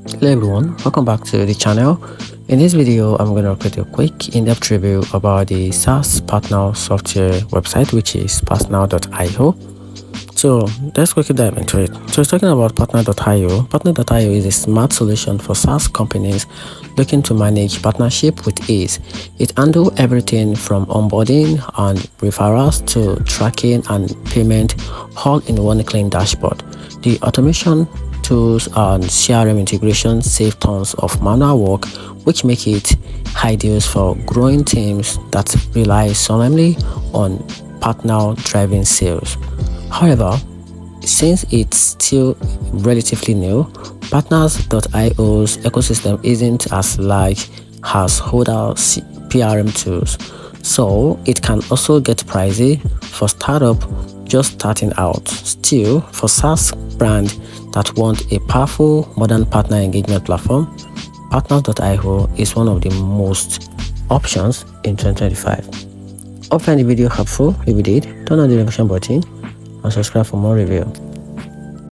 Hello everyone, welcome back to the channel. In this video, I'm going to create a quick in-depth review about the SaaS Partner Software website, which is partner.io. So let's quickly dive into it. So it's talking about partner.io. Partner.io is a smart solution for SaaS companies looking to manage partnership with ease. It handles everything from onboarding and referrals to tracking and payment, all in one clean dashboard. The automation tools and CRM integration save tons of manual work, which make it ideal for growing teams that rely solely on partner-driven sales. However, since it's still relatively new, Partners.io's ecosystem isn't as large as other PRM tools, so it can also get pricey for startups just starting out. Still, for SaaS brands that want a powerful modern partner engagement platform, Partners.io is one of the most options in 2025. Hope you find the video helpful. If you did, turn on the notification button and subscribe for more review.